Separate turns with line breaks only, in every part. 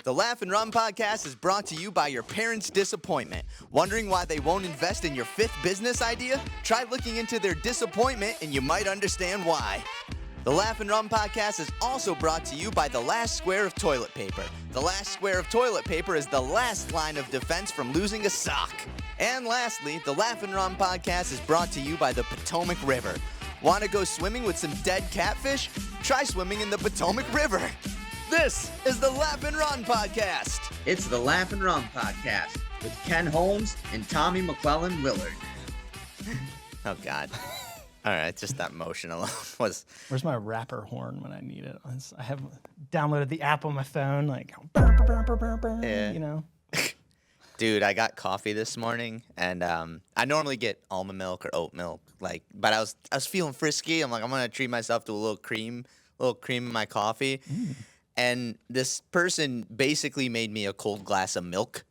The Laugh and Run podcast is brought to you by your parents' disappointment. Wondering why they won't invest in your fifth business idea? Try looking into their disappointment and you might understand why. The Laugh and Run podcast is also brought to you by the last square of toilet paper. The last square of toilet paper is the last line of defense from losing a sock. And lastly, the Laugh and Run podcast is brought to you by the Potomac River. Want to go swimming with some dead catfish? Try swimming in the Potomac River. This is the Laugh and Run podcast.
It's the Laugh and Run podcast with Ken Holmes and Tommy McClellan Willard.
Oh, God. All right, just that motion alone was...
Where's my rapper horn when I need it? I have downloaded the app on my phone, like,
Yeah.
you know.
Dude, I got coffee this morning, and I normally get almond milk or oat milk, but I was feeling frisky. I'm like, I'm gonna treat myself to a little cream in my coffee. And this person basically made me a cold glass of milk.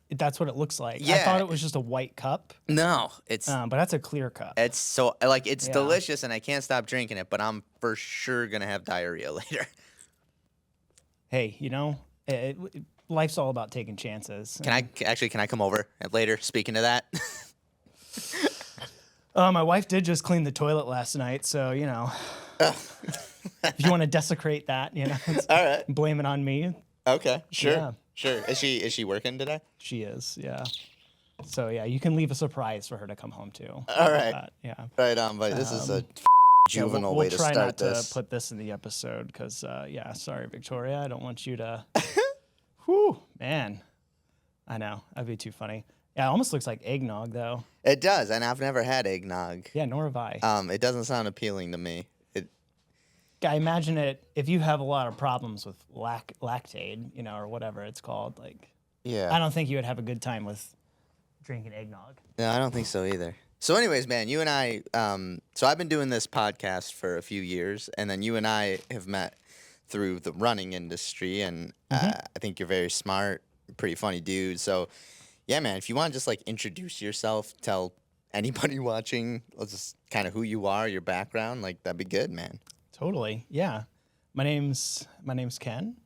That's what it looks like.
Yeah.
I thought it was just a white cup.
No, it's
But that's a clear cup.
it's so it's delicious, and I can't stop drinking it. But I'm for sure gonna have diarrhea later.
Hey, you know, life's all about taking chances.
Can I come over later? Speaking of that.
My wife did just clean the toilet last night, so you know. If you want to desecrate that, you know,
All right.
blame it on me.
Okay, sure.
Yeah.
Sure. Is she working today?
She is, yeah. So yeah, you can leave a surprise for her to come home to.
All right.
Yeah.
Right on, but this is a juvenile
we'll
way to
try
start
not
this.
to put this in the episode because, sorry, Victoria, I don't want you to. Whew, man, I know that'd be too funny. Yeah, it almost looks like eggnog though.
It does, and I've never had eggnog.
Yeah, nor have I.
It doesn't sound appealing to me.
I imagine it if you have a lot of problems with lactate, you know, or whatever it's called. Like,
Yeah.
I don't think you would have a good time with drinking eggnog.
No, I don't think so either. So anyways, man, you and I, so I've been doing this podcast for a few years, and then you and I have met through the running industry, and I think you're very smart, pretty funny dude. So, yeah, man, if you want to just, introduce yourself, tell anybody watching just kind of who you are, your background, that'd be good, man.
Totally, yeah. My name's Ken.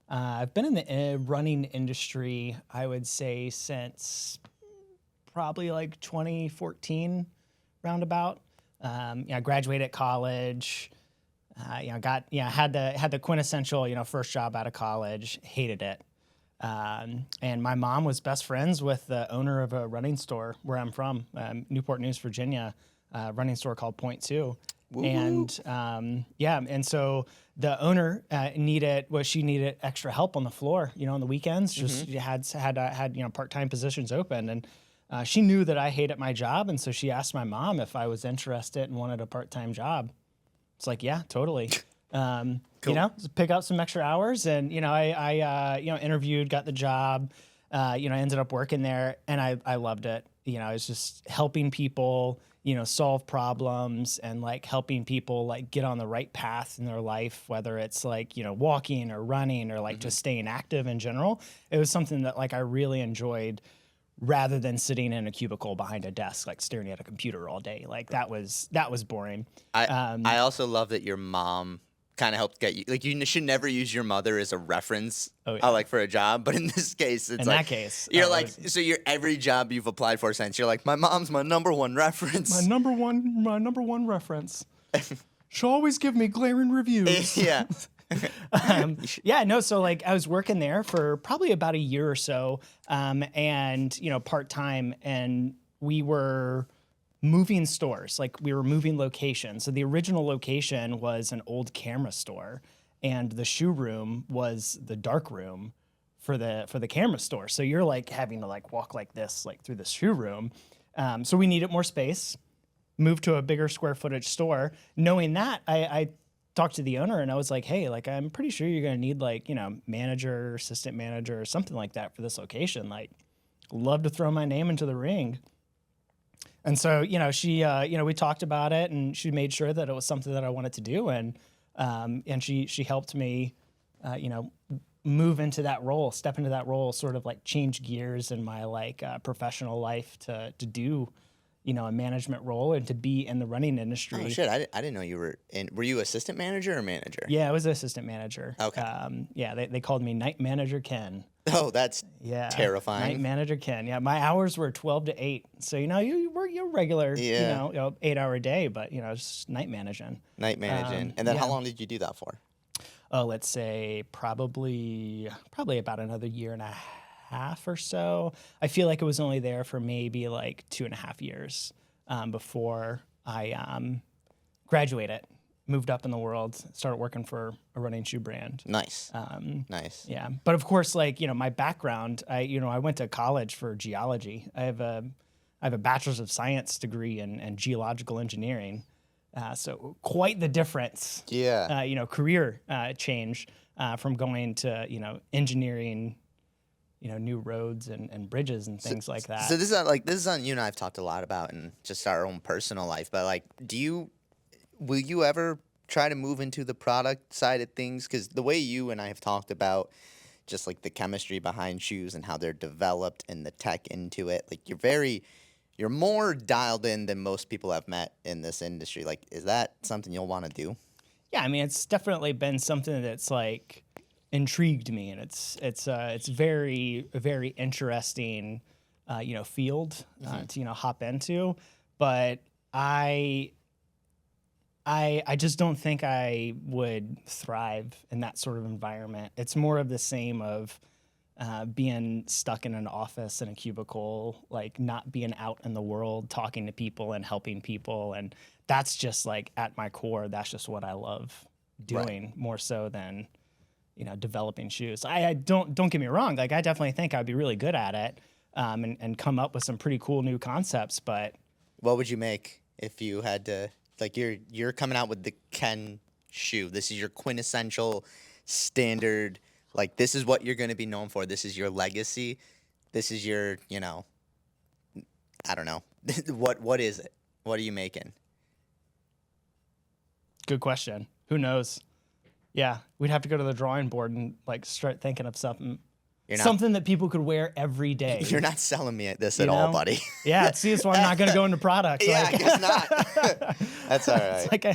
I've been in the running industry, I would say, since probably 2014, roundabout. I graduated college. Had the quintessential, first job out of college. Hated it. And my mom was best friends with the owner of a running store where I'm from, Newport News, Virginia, a running store called Point 2. And so the owner needed extra help on the floor, on the weekends. Just had part-time positions open, and she knew that I hated my job, and so she asked my mom if I was interested and wanted a part-time job. It's like, yeah, totally.
Cool.
Pick up some extra hours, and I interviewed, got the job. Ended up working there, and I loved it. I was just helping people, solve problems and helping people get on the right path in their life, whether it's walking or running or just staying active in general. It was something that I really enjoyed rather than sitting in a cubicle behind a desk, staring at a computer all day. That was boring.
I also love that your mom kind of helped get you. You should never use your mother as a reference, for a job. But in this case, it's
that case,
you're so you're every job you've applied for since. You're like, my mom's my number one reference.
My number one reference. She'll always give me glaring reviews.
Yeah.
So I was working there for probably about a year or so, and part-time, and we were moving stores, we were moving locations. So the original location was an old camera store, and the shoe room was the dark room for the camera store. So you're having to walk like this through the shoe room. So we needed more space, moved to a bigger square footage store. Knowing that, I talked to the owner and I was like, hey, I'm pretty sure you're gonna need manager, assistant manager, or something like that for this location. Love to throw my name into the ring. And so, she, we talked about it, and she made sure that it was something that I wanted to do, and she helped me, move into that role, step into that role, sort of change gears in my professional life to do, a management role and to be in the running industry.
Oh shit! I didn't know you were in. Were you assistant manager or manager?
Yeah, I was assistant manager.
Okay.
Yeah, they called me Night Manager Ken.
Oh, that's terrifying.
Night Manager Ken. Yeah, my hours were 12 to 8. So, you work your regular, 8-hour day, but, just night managing.
Night managing. And then how long did you do that for?
Oh, let's say probably about another year and a half or so. I feel like it was only there for maybe like 2.5 years before I graduated, moved up in the world, started working for a running shoe brand.
Nice. Nice.
Yeah. But of course, like, my background, I went to college for geology. I have a bachelor's of science degree in geological engineering. So quite the difference.
Yeah.
Career change from going to, engineering, new roads and bridges and things like that.
So this is something you and I have talked a lot about in just our own personal life. But like, will you ever try to move into the product side of things? Because the way you and I have talked about just like the chemistry behind shoes and how they're developed and the tech into it, like you're more dialed in than most people I've met in this industry. Like, is that something you'll want to do?
Yeah, I mean, it's definitely been something that's like intrigued me, and it's very, very interesting, field to hop into. But I just don't think I would thrive in that sort of environment. It's more of the same of being stuck in an office in a cubicle, like not being out in the world, talking to people and helping people. And that's just like at my core, that's just what I love doing more so than, developing shoes. I don't get me wrong. Like I definitely think I'd be really good at it and come up with some pretty cool new concepts. But
what would you make if you had to, like you're coming out with the Ken shoe. This is your quintessential standard. Like, this is what you're going to be known for. This is your legacy. This is your, I don't know. What is it? What are you making?
Good question. Who knows? Yeah, we'd have to go to the drawing board and like start thinking of something. Something that people could wear every day.
You're not selling me this at all, buddy.
Yeah, see, that's why I'm not going to go into product.
Yeah, I guess not. That's all right.
It's like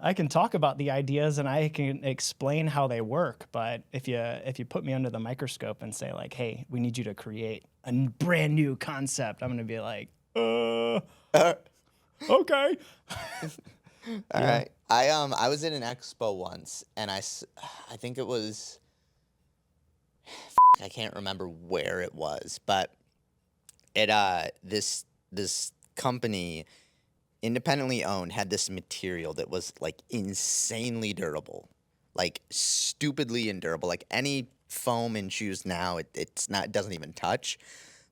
I can talk about the ideas and I can explain how they work, but if you put me under the microscope and say like, hey, we need you to create a brand new concept, I'm going to be like, okay.
All right. I was in an expo once, and I think it was, I can't remember where it was, but it this company, independently owned, had this material that was like insanely durable, like stupidly endurable. Like any foam in shoes now, it doesn't even touch,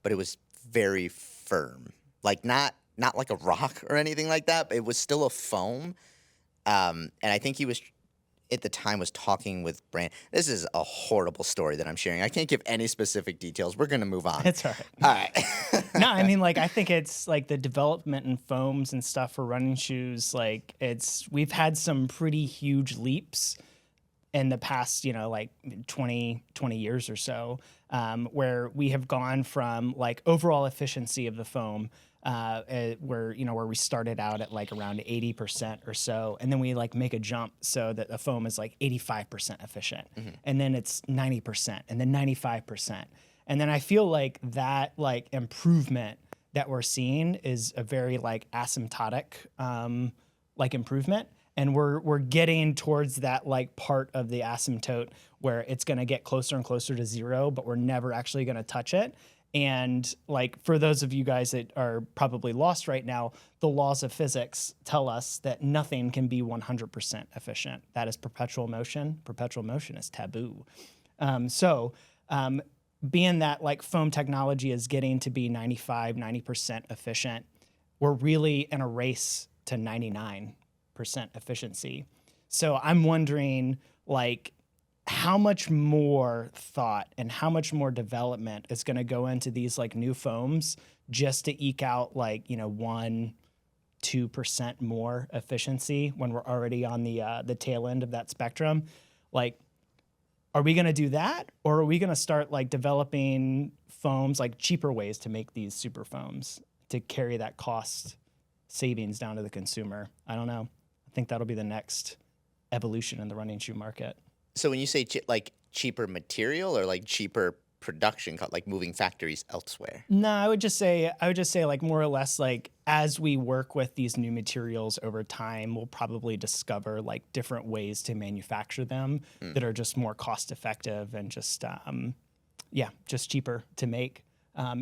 but it was very firm. Like not like a rock or anything like that, but it was still a foam. And I think he was at the time was talking with Brand. This is a horrible story that I'm sharing. I can't give any specific details. We're going to move on.
It's all right.
All right.
No, I mean, like, I think it's like the development in foams and stuff for running shoes. Like we've had some pretty huge leaps in the past, like 20 years or so, where we have gone from like overall efficiency of the foam, where we started out at like around 80% or so, and then we like make a jump so that the foam is like 85% efficient, and then it's 90%, and then 95%, and then I feel like that like improvement that we're seeing is a very like asymptotic like improvement, and we're getting towards that like part of the asymptote where it's going to get closer and closer to zero, but we're never actually going to touch it. And like for those of you guys that are probably lost right now, the laws of physics tell us that nothing can be 100% efficient. That is perpetual motion. Perpetual motion is taboo. So being that like foam technology is getting to be 90% efficient, we're really in a race to 99% efficiency. So I'm wondering like how much more thought and how much more development is going to go into these like new foams just to eke out like 1-2% more efficiency when we're already on the tail end of that spectrum. Like, are we going to do that, or are we going to start like developing foams, like cheaper ways to make these super foams to carry that cost savings down to the consumer. I don't know. I think that'll be the next evolution in the running shoe market.
So when you say like cheaper material or like cheaper production, like moving factories elsewhere?
No, I would just say like more or less like as we work with these new materials over time, we'll probably discover like different ways to manufacture them that are just more cost effective and just just cheaper to make.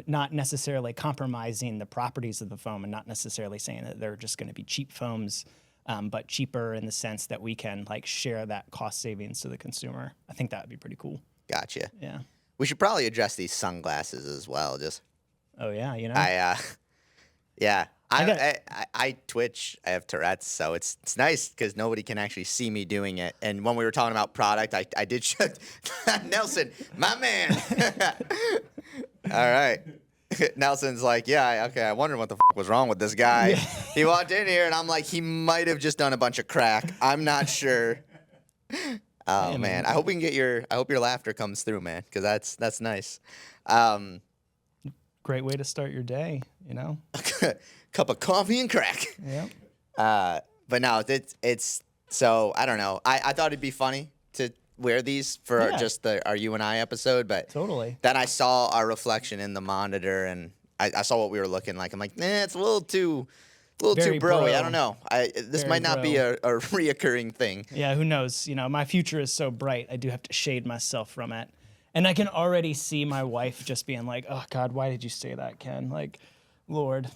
Not necessarily compromising the properties of the foam and not necessarily saying that they're just going to be cheap foams, but cheaper in the sense that we can like share that cost savings to the consumer. I think that would be pretty cool.
Gotcha.
Yeah.
We should probably address these sunglasses as well. Just
Oh yeah, you know.
I twitch. I have Tourette's, so it's nice because nobody can actually see me doing it. And when we were talking about product, I did show Nelson, my man. All right. Nelson's like, yeah, okay, I wondered what the was wrong with this guy. He walked in here, and I'm like, he might have just done a bunch of crack. I'm not sure. Oh,
Yeah,
man. I hope we can get I hope your laughter comes through, man, because that's nice.
Great way to start your day, you know?
Cup of coffee and crack.
Yep.
But no, it's so, I don't know. I thought it'd be funny to wear these for just our You and I episode, but
Totally.
then I saw our reflection in the monitor, and I saw what we were looking like. I'm like, it's a little too
Very
broy.
bro.
I don't know. This
Very
might not be a reoccurring thing.
Yeah, who knows? You know, my future is so bright. I do have to shade myself from it. And I can already see my wife just being like, "Oh God, why did you say that, Ken? Like, Lord."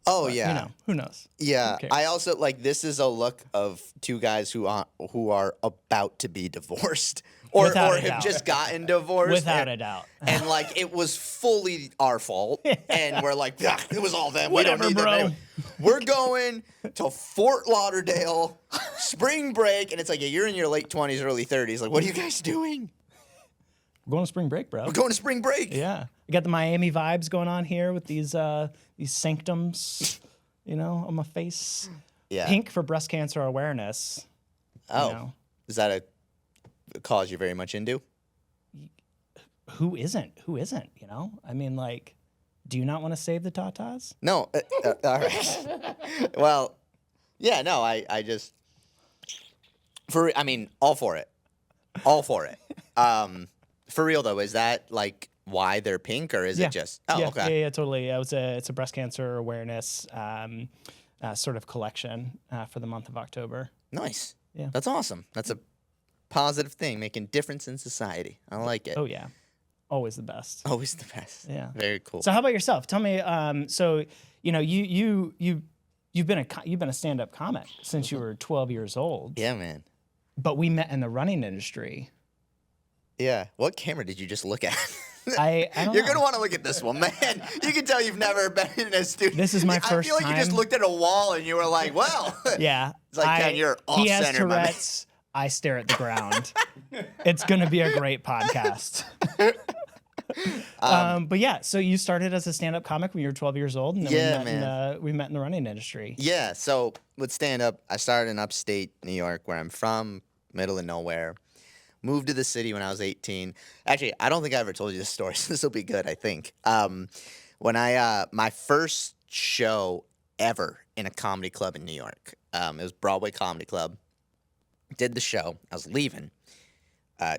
Oh,
But,
yeah.
You know, who knows?
Yeah,
Who cares?
I also like this is a look of two guys who are about to be divorced or
Without a
have
doubt.
just gotten divorced.
Without a doubt.
And like it was fully our fault, and we're like, yeah, it was all them. We
Whatever,
don't need
bro.
them anyway. We're going to Fort Lauderdale, spring break, and it's like you're in your late 20s, early 30s. Like, what are you guys doing?
We're going to spring break, bro.
We're going to spring break.
Yeah. We got the Miami vibes going on here with these sanctums, you know, on my face.
Yeah.
Pink for breast cancer awareness.
Oh,
You know.
is that a cause you're very much into?
Who isn't? Who isn't, you know? I mean, like, do you not want to save the tatas?
No. All right. Well, yeah. No. I just all for it. All for it. For real though, is that like why they're pink, or is it just? Oh,
yeah,
okay.
Yeah, totally. It's a breast cancer awareness sort of collection for the month of October.
Nice.
Yeah.
That's awesome. That's a positive thing, making difference in society. I like it.
Oh yeah, always the best.
Always the best.
Yeah.
Very cool.
So how about yourself? Tell me. So you know, you've been a stand-up comic since you were 12 years old.
Yeah, man.
But we met in the running industry.
Yeah. What camera did you just look at?
I don't
You're
know.
gonna want to look at this one, man. You can tell you've never been in a studio.
This is my
I
first
feel like you just
time.
looked at a wall and you were like, "Well."
Yeah.
It's like, Ken, you're
He has
off-center, my man.
Tourette's. I stare at the ground. It's gonna be a great podcast. But yeah, so you started as a stand-up comic when you were 12 years old, and then we met in the running industry.
Yeah, so with stand-up, I started in upstate New York, where I'm from, middle of nowhere. Moved to the city when I was 18. Actually, I don't think I ever told you this story, so this will be good, I think. When my first show ever in a comedy club in New York, it was Broadway Comedy Club. Did the show. I was leaving.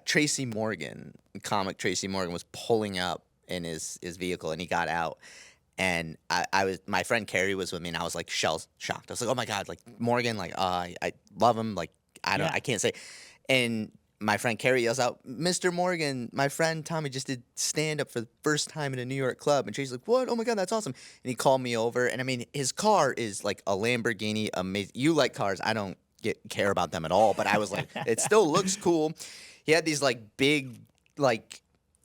Tracy Morgan, comic Tracy Morgan, was pulling up in his vehicle, and he got out. And my friend Carrie was with me, and I was like shell-shocked. I was like, oh my God, like Morgan, like I love him, like I can't say. And my friend Carrie yells out, "Mr. Morgan, my friend Tommy just did stand-up for the first time in a New York club." And she's like, "What? Oh my God, that's awesome." And he called me over, and I mean, his car is like a Lamborghini, amazing. You like cars. I don't care about them at all, but I was like, it still looks cool. He had these like big, like,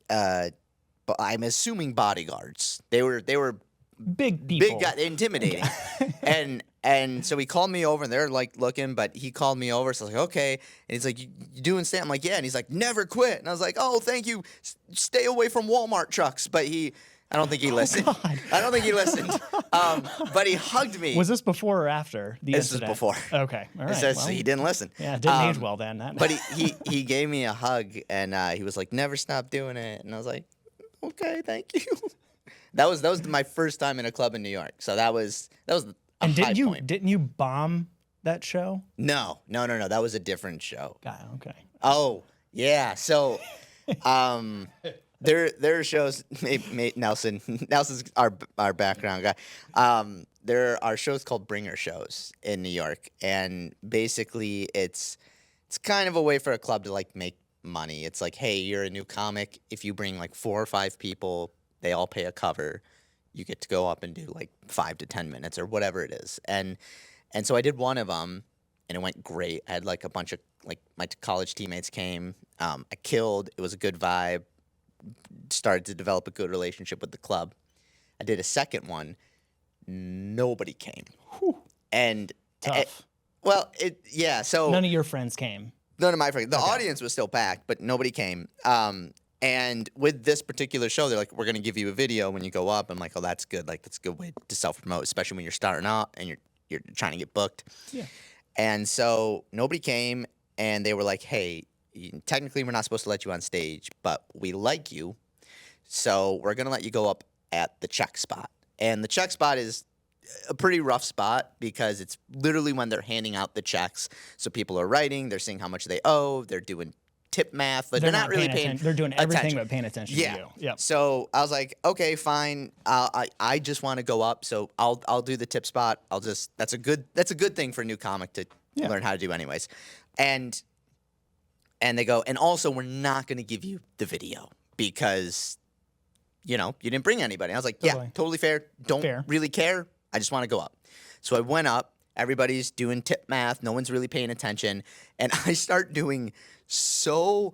I'm assuming bodyguards. They were
Big people.
big, intimidating. And so he called me over, and they're like looking, but he called me over, so I was like, okay. And he's like, you doing stand? I'm like, yeah. And he's like, never quit. And I was like, oh, thank you. Stay away from Walmart trucks. But I don't think he listened.
God.
I don't think he listened. But he hugged me.
Was this before or after the
This
incident?
was before.
Okay, all right.
It says
well,
he didn't listen.
yeah, it didn't age well then.
But he gave me a hug, and he was like, never stop doing it. And I was like, okay, thank you. That was my first time in a club in New York. So that was a
And
high point.
didn't you bomb that show?
No. That was a different show.
Okay.
Oh, yeah. So, there are shows. Nelson's our background guy. There are shows called bringer shows in New York, and basically it's kind of a way for a club to like make money. It's like, hey, you're a new comic. If you bring like 4 or 5 people, they all pay a cover. You get to go up and do like 5 to 10 minutes or whatever it is. And so I did one of them, and it went great. I had like a bunch of like my college teammates came. I killed. It was a good vibe. Started to develop a good relationship with the club. I did a second one. Nobody came.
Whew.
And
Tough.
So
None of your friends came.
none of my friends. The audience was still packed, but nobody came. And with this particular show, they're like, we're going to give you a video when you go up. I'm like, oh, that's good. Like, that's a good way to self-promote, especially when you're starting out and you're trying to get booked.
Yeah.
And so nobody came, and they were like, hey, technically we're not supposed to let you on stage, but we like you, so we're going to let you go up at the check spot. And the check spot is a pretty rough spot because it's literally when they're handing out the checks. So people are writing, they're seeing how much they owe, they're doing tip math. Like, they're not really paying
They're doing everything
attention.
but paying attention to you. Yeah.
So I was like, okay, fine. I just want to go up, so I'll do the tip spot. That's a good thing for a new comic to learn how to do anyways. And they go, and also we're not going to give you the video because you didn't bring anybody. I was like,
Totally.
yeah, totally fair. Don't really care. I just want to go up. So I went up. Everybody's doing tip math. No one's really paying attention. And I start doing so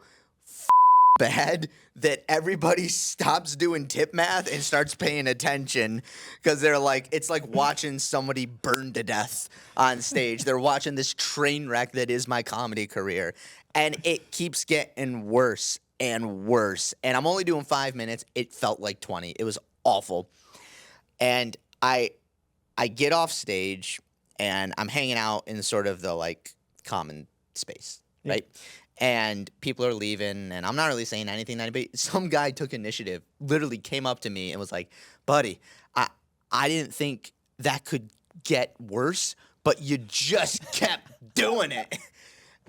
bad that everybody stops doing tip math and starts paying attention because they're like, it's like watching somebody burn to death on stage. They're watching this train wreck that is my comedy career. And it keeps getting worse and worse. And I'm only doing 5 minutes. It felt like 20. It was awful. And I get off stage and I'm hanging out in sort of the like common space, right? And people are leaving, and I'm not really saying anything to anybody. Some guy took initiative, literally came up to me and was like, buddy, I didn't think that could get worse, but you just kept doing it.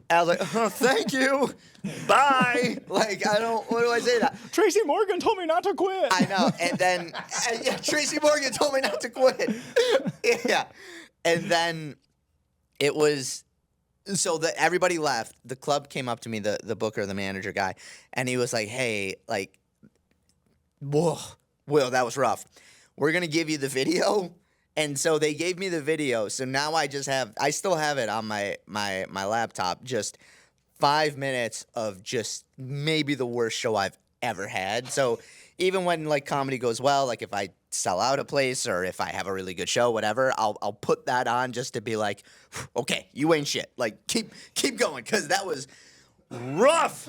I was like, oh, thank you. Bye. Like, what do I say to that?
Tracy Morgan told me not to quit.
I know. And then, Tracy Morgan told me not to quit. Yeah. And then it was, so that everybody left. The club came up to me, the booker, the manager guy, and he was like, hey, like, whoa, Will, that was rough. We're going to give you the video. And so they gave me the video. So now I still have it on my laptop, just 5 minutes of just maybe the worst show I've ever had. So even when like comedy goes well, like if I sell out a place or if I have a really good show, whatever, I'll put that on just to be like, okay, you ain't shit. Like keep going, because that was rough.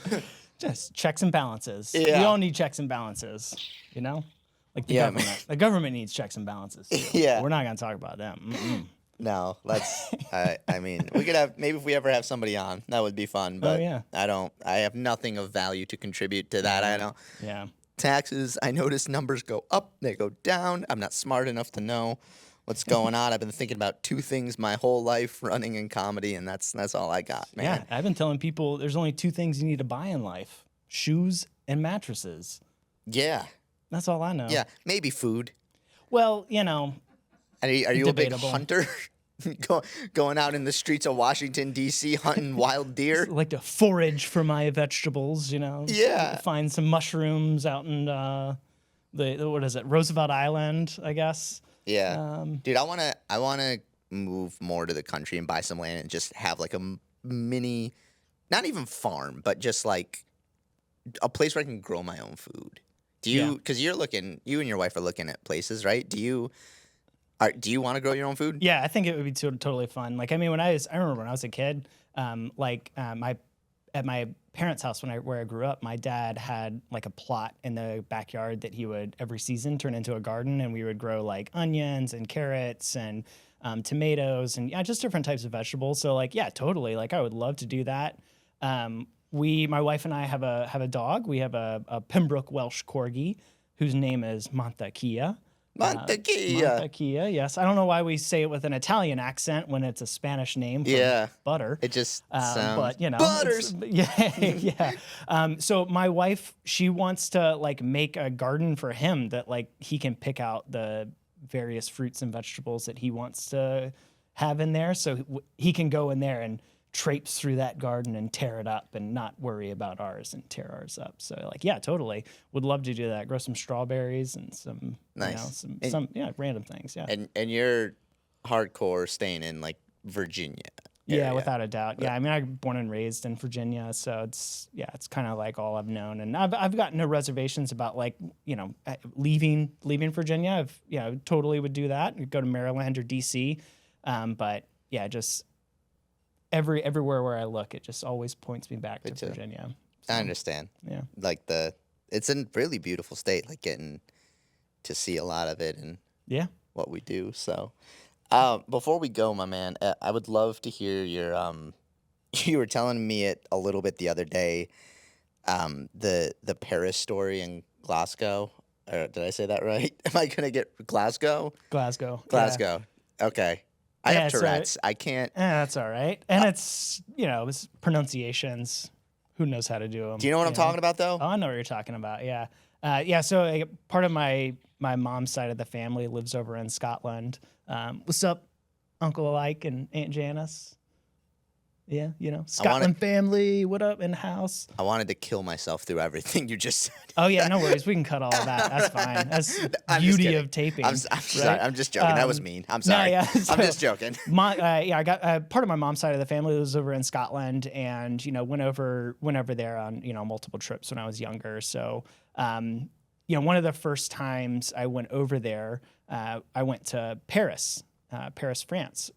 Just checks and balances.
Yeah.
We all need checks and balances, Like the government.
man.
The government needs checks and balances too.
Yeah.
We're not going to talk about them. Mm-mm.
No, let's. I mean, we could have, maybe if we ever have somebody on, that would be fun. But
yeah.
I have nothing of value to contribute to that. I don't.
Yeah.
Taxes, I notice numbers go up, they go down. I'm not smart enough to know what's going on. I've been thinking about 2 things my whole life, running in comedy, and that's all I got, man.
Yeah. I've been telling people there's only 2 things you need to buy in life: shoes and mattresses.
Yeah.
That's all I know.
Yeah. Maybe food.
Well,
Are you a big
Debatable.
hunter? Going out in the streets of Washington, D.C., hunting wild deer?
I like to forage for my vegetables,
Yeah.
Find some mushrooms out in what is it, Roosevelt Island, I guess.
Yeah. Dude, I want to move more to the country and buy some land and just have like a mini, not even farm, but just like a place where I can grow my own food. Do you, because you and your wife are looking at places, right? Do you want to grow your own food?
Yeah, I think it would be totally fun. Like, I mean, I remember when I was a kid, at my parents' house where I grew up, my dad had like a plot in the backyard that he would every season turn into a garden, and we would grow like onions and carrots and tomatoes and just different types of vegetables. So like, yeah, totally. Like, I would love to do that. My wife and I have a dog. We have a Pembroke Welsh Corgi whose name is Mantequilla.
Mantequilla.
Mantequilla, yes. I don't know why we say it with an Italian accent when it's a Spanish name for butter.
It just sounds.
But you know,
Butters.
Yeah. So my wife, she wants to like make a garden for him that like he can pick out the various fruits and vegetables that he wants to have in there, so he can go in there and traipse through that garden and tear it up and not worry about ours and tear ours up. So like, yeah, totally would love to do that. Grow some strawberries and some,
nice.
Some random things. Yeah.
And you're hardcore staying in like Virginia.
Yeah, without a doubt. Yeah, I mean, I'm born and raised in Virginia, so it's kind of like all I've known, and I've got no reservations about like, you know, leaving Virginia. Totally would do that. I'd go to Maryland or DC, but yeah, just everywhere where I look, it just always points me back to Virginia. So,
I understand.
Yeah,
like it's a really beautiful state. Like getting to see a lot of it and what we do. So, before we go, my man, I would love to hear your you were telling me it a little bit the other day. The Paris story in Glasgow. Or did I say that right? Am I gonna get Glasgow?
Glasgow.
Yeah. Okay. I have Tourette's. So I can't.
That's all right. And it's, it's pronunciations. Who knows how to do them?
Do you know what I'm talking about, though?
Oh, I know what you're talking about. Yeah. So part of my mom's side of the family lives over in Scotland. What's up, Uncle Ike and Aunt Janice? Yeah, Scotland family. What up in the house?
I wanted to kill myself through everything you just said.
Oh yeah, no worries. We can cut all of that. That's fine. That's the beauty of taping.
I'm sorry. I'm just joking. That was mean. I'm sorry.
No, yeah. So,
I'm just joking.
I got part of my mom's side of the family was over in Scotland, and went over there on multiple trips when I was younger. So one of the first times I went over there, I went to Paris, France.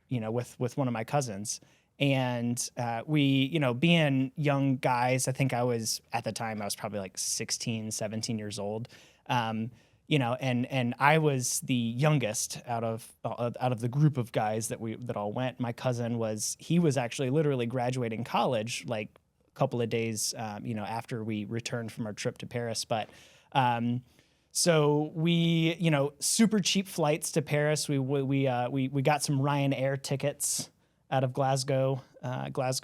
With one of my cousins. And we, being young guys, I think at the time I was probably like 16, 17 years old, and I was the youngest out of the group of guys that all went. My cousin was actually literally graduating college like a couple of days, after we returned from our trip to Paris. But so we, super cheap flights to Paris. We got some Ryanair tickets out of Glasgow,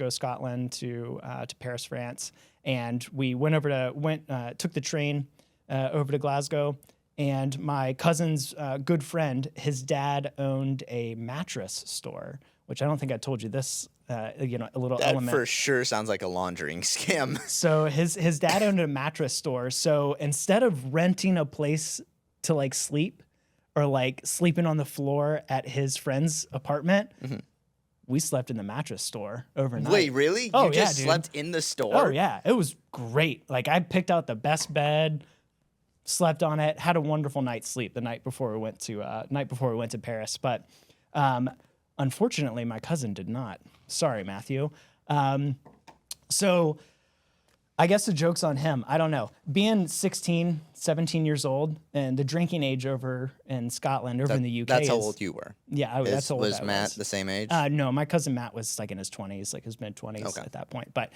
Scotland to Paris, France, and we took the train over to Glasgow. And my cousin's good friend, his dad owned a mattress store, which I don't think I told you this. A little
that
element.
For sure sounds like a laundering scam.
So his dad owned a mattress store. So instead of renting a place to like sleep or like sleeping on the floor at his friend's apartment, we slept in the mattress store overnight.
Wait, really?
Oh,
you just
dude.
slept in the store?
Oh yeah, it was great. Like I picked out the best bed, slept on it, had a wonderful night's sleep the night before we went to Paris. But unfortunately, my cousin did not. Sorry, Matthew. So I guess the joke's on him. I don't know. Being 16, 17 years old, and the drinking age over in Scotland, in the UK.
That's how old you were.
Yeah, that's how old I was.
Was Matt the same age?
No, my cousin Matt was like in his 20s, like his mid-20s at that point. But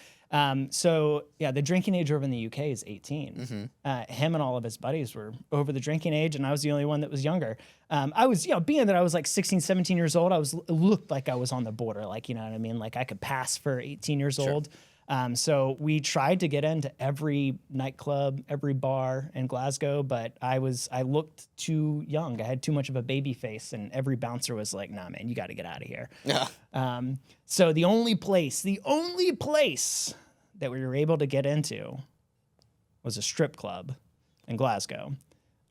so, yeah, the drinking age over in the UK is 18. Him and all of his buddies were over the drinking age, and I was the only one that was younger. I was, being that I was like 16, 17 years old, looked like I was on the border, like, you know what I mean? Like I could pass for 18 years old. So we tried to get into every nightclub, every bar in Glasgow, but I looked too young. I had too much of a baby face, and every bouncer was like, "Nah, man, you got to get out of here." Yeah. So the only place that we were able to get into was a strip club in Glasgow,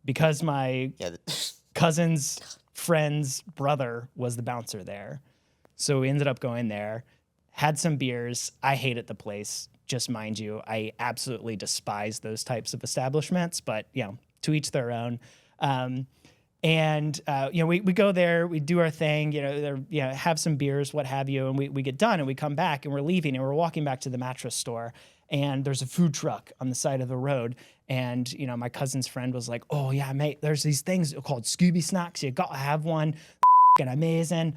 because my cousin's friend's brother was the bouncer there. So we ended up going there. Had some beers. I hated the place, just mind you. I absolutely despise those types of establishments, but, to each their own. We go there, we do our thing, have some beers, what have you, and we get done and we come back and we're leaving and we're walking back to the mattress store, and there's a food truck on the side of the road. And, my cousin's friend was like, "Oh, yeah, mate, there's these things called Scooby Snacks. You got to have one. And amazing."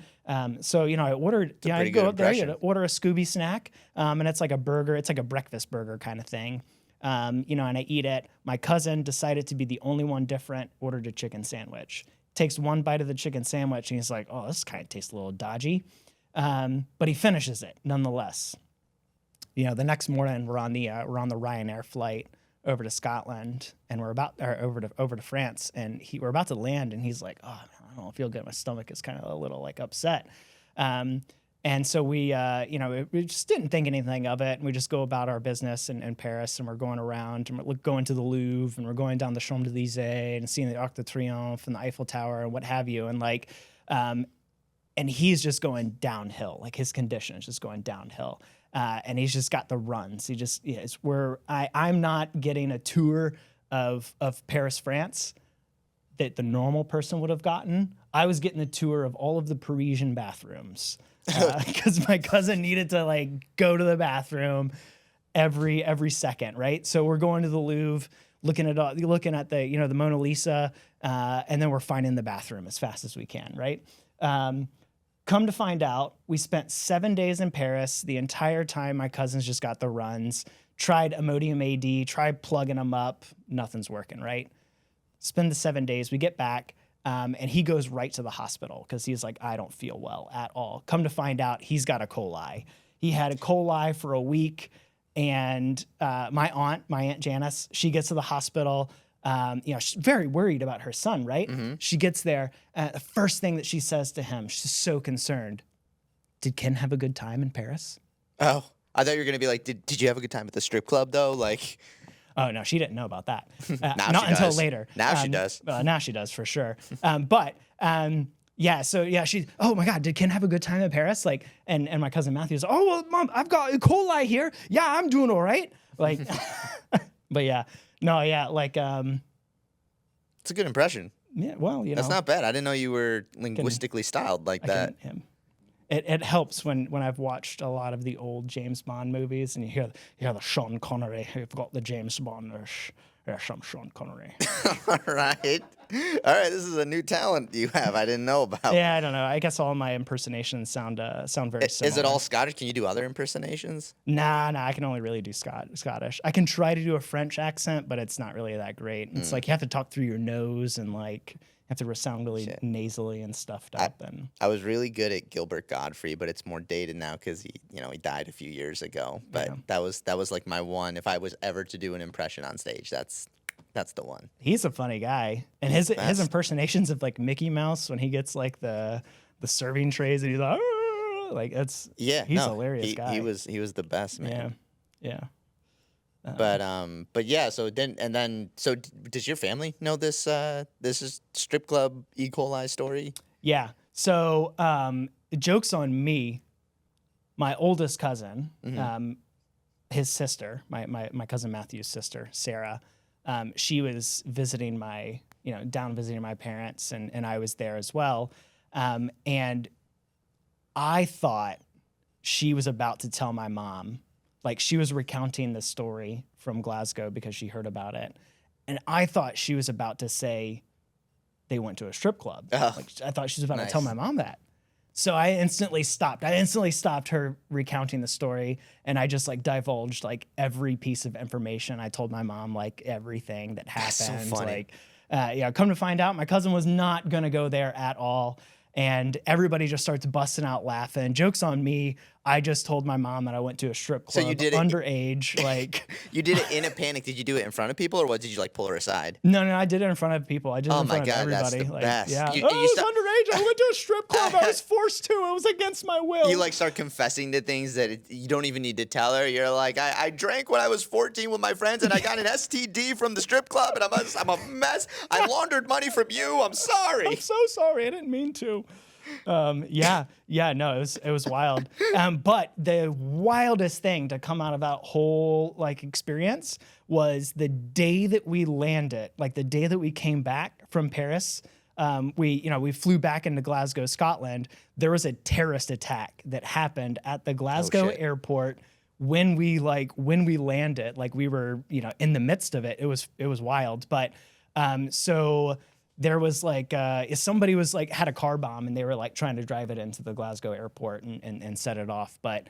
So I ordered. I go up there, order a Scooby snack, and it's like a burger. It's like a breakfast burger kind of thing. and I eat it. My cousin decided to be the only one different, ordered a chicken sandwich. Takes one bite of the chicken sandwich, and he's like, oh, this kind of tastes a little dodgy. But he finishes it nonetheless. The next morning we're on the Ryanair flight over to Scotland, and we're over to France, and we're about to land, and he's like, oh, I don't feel good. My stomach is kind of a little like upset. And so we just didn't think anything of it, and we just go about our business in Paris, and we're going around, and we're going to the Louvre, and we're going down the Champs-Élysées, and seeing the Arc de Triomphe and the Eiffel Tower and what have you, and and he's just going downhill, like his condition is just going downhill. And he's just got the runs. I'm not getting a tour of Paris, France that the normal person would have gotten. I was getting a tour of all of the Parisian bathrooms because my cousin needed to go to the bathroom every second, right? So we're going to the Louvre, looking at the Mona Lisa, and then we're finding the bathroom as fast as we can, right? Come to find out, we spent 7 days in Paris. The entire time, my cousins just got the runs. Tried Imodium AD, tried plugging them up. Nothing's working, right? Spend the 7 days. We get back, and he goes right to the hospital because he's like, I don't feel well at all. Come to find out, he's got a coli. He had a coli for a week, and my Aunt Janice, she gets to the hospital. She's very worried about her son, right? Mm-hmm. She gets there. The first thing that she says to him, she's so concerned. Did Ken have a good time in Paris?
Oh, I thought you were going to be like, did you have a good time at the strip club, though?
Oh, no, she didn't know about that.
Not
until later.
Now she does.
Now she does, for sure. She's, oh my God, did Ken have a good time in Paris? And my cousin Matthew's, oh, well, Mom, I've got E. coli here. Yeah, I'm doing all right. But yeah. No, yeah,
it's a good impression.
Yeah, well,
that's not bad. I didn't know you were linguistically styled like that.
It helps when I've watched a lot of the old James Bond movies, and you hear the Sean Connery. You've got the James Bond. There's some Sean Connery.
All right. This is a new talent you have. I didn't know about.
Yeah, I don't know. I guess all my impersonations sound very similar.
Is it all Scottish? Can you do other impersonations?
Nah. I can only really do Scottish. I can try to do a French accent, but it's not really that great. It's like you have to talk through your nose and you have to sound really nasally and stuffed up.
I was really good at Gilbert Godfrey, but it's more dated now because he died a few years ago. But that was like my one. If I was ever to do an impression on stage, that's the one.
He's a funny guy, and his impersonations of Mickey Mouse when he gets the serving trays and he's like, he's a hilarious guy.
He was the best, man.
Yeah.
But yeah. So does your family know this is strip club E. coli story?
Yeah. So the joke's on me. My oldest cousin, his sister, my cousin Matthew's sister, Sarah. She was visiting visiting my parents, and I was there as well. And I thought she was about to tell my mom, she was recounting the story from Glasgow because she heard about it. And I thought she was about to say they went to a strip club. I thought she was about to tell my mom that. So I instantly stopped. Her recounting the story, and I just divulged every piece of information. I told my mom everything that happened.
That's so funny.
Come to find out, my cousin was not gonna go there at all, and everybody just starts busting out laughing. Joke's on me. I just told my mom that I went to a strip club.
So you did it
underage,
You did it in a panic. Did you do it in front of people, or what? Did you pull her aside?
No, I did it in front of people. I did it in front of everybody.
That's the best.
Yeah. I was underage. I went to a strip club. I was forced to. It was against my will.
You start confessing to things that you don't even need to tell her. You're like, I drank when I was 14 with my friends, and I got an STD from the strip club, and I'm a mess. I laundered money from you. I'm sorry.
I'm so sorry. I didn't mean to. No, it was wild. But the wildest thing to come out of that whole experience was the day that we landed, the day that we came back from Paris. We flew back into Glasgow, Scotland. There was a terrorist attack that happened at the Glasgow airport when we landed. We were in the midst of it. It was wild. But so there was like if somebody was like had a car bomb and they were like trying to drive it into the Glasgow airport and set it off. But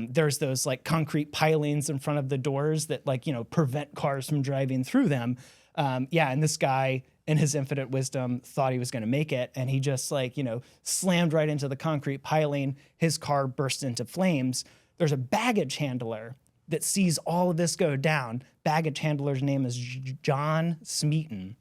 there's those like concrete pilings in front of the doors that like, prevent cars from driving through them. And this guy in his infinite wisdom thought he was going to make it. And he just like, slammed right into the concrete piling. His car burst into flames. There's a baggage handler that sees all of this go down. Baggage handler's name is John Smeaton.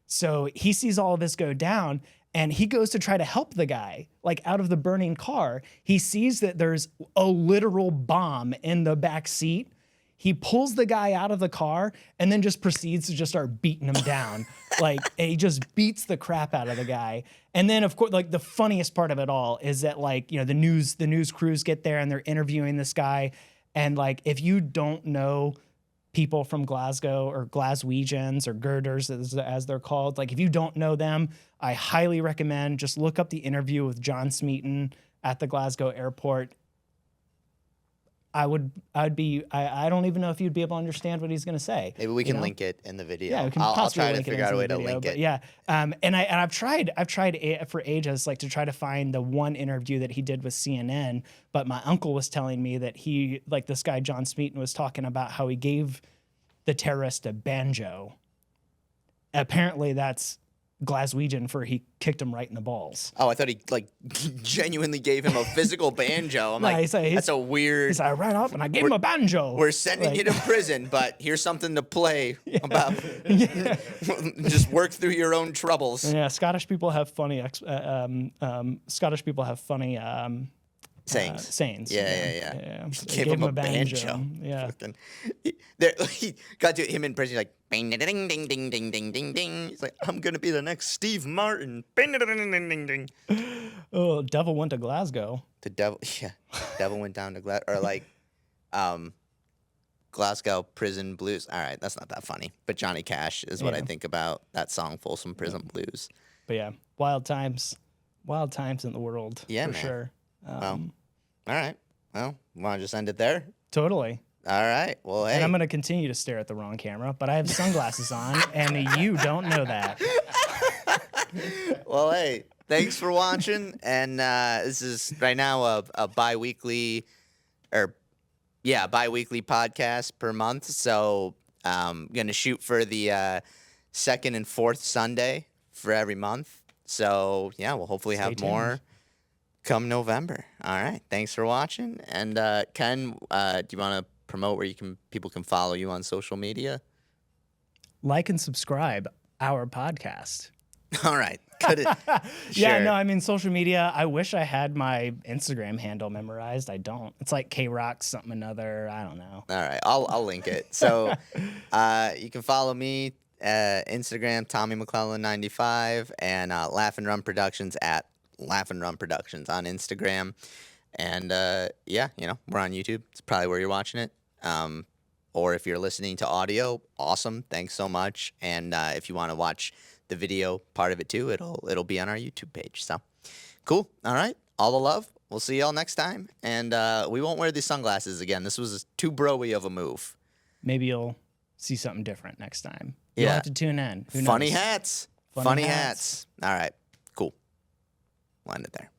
So he sees all of this go down and he goes to try to help the guy, like out of the burning car. He sees that there's a literal bomb in the back seat. He pulls the guy out of the car and then just proceeds to just start beating him down. And he just beats the crap out of the guy. And then of course, like the funniest part of it all is that like, the news crews get there and they're interviewing this guy. And like, if you don't know people from Glasgow or Glaswegians or girders as they're called, like if you don't know them, I highly recommend just look up the interview with John Smeaton at the Glasgow airport. I don't even know if you'd be able to understand what he's going to say.
Maybe we can link it in the video.
Yeah, we can
I'll try to
link it
figure out a
into
way
the
to
video,
link
but
it.
yeah, and I've tried for ages like to try to find the one interview that he did with CNN. But my uncle was telling me that this guy John Smeaton was talking about how he gave the terrorist a banjo. Apparently, that's Glaswegian for he kicked him right in the balls.
Oh, I thought he like genuinely gave him a physical banjo. I'm like, that's a weird.
He's like, I ran up and I gave him a banjo.
We're sending you to prison, but here's something to play about. Just work through your own troubles.
Yeah, Scottish people have funny. Sayings.
Yeah.
Gave him a banjo. Yeah.
He got to him in prison. He's like, ding, ding, ding, ding, ding, ding, ding, ding. He's like, I'm gonna be the next Steve Martin. Ding, ding, ding, ding, ding.
Oh, devil went to Glasgow.
The devil, devil went down to Glasgow Prison Blues. All right, that's not that funny. But Johnny Cash is what I think about that song, Folsom Prison Blues.
But yeah, wild times in the world. Yeah, for man. Sure.
All right. Well, want to just end it there?
Totally.
All right. Well, hey.
And I'm going to continue to stare at the wrong camera, but I have sunglasses on, and you don't know that.
Well, hey, thanks for watching. And this is right now a bi-weekly podcast per month. So I'm going to shoot for the second and fourth Sunday for every month. So, yeah, we'll hopefully have more come November. All right. Thanks for watching. And Ken, do you want to promote where people can follow you on social media?
Like and subscribe our podcast.
All right. Sure.
Yeah, no, I mean, social media, I wish I had my Instagram handle memorized. I don't. It's like K-Rock something another. I don't know.
All right. I'll link it. So you can follow me Instagram, Tommy McClellan 95, and Laugh and Run Productions at Laugh and Run Productions on Instagram. And we're on YouTube. It's probably where you're watching it. Or if you're listening to audio, awesome. Thanks so much. And if you want to watch the video part of it too, it'll be on our YouTube page. So cool. All right. All the love. We'll see y'all next time. And we won't wear these sunglasses again. This was too bro-y of a move.
Maybe you'll see something different next time. You'll have to tune in. Who knows?
Funny hats. Funny hats. All right. Cool. We'll end it there.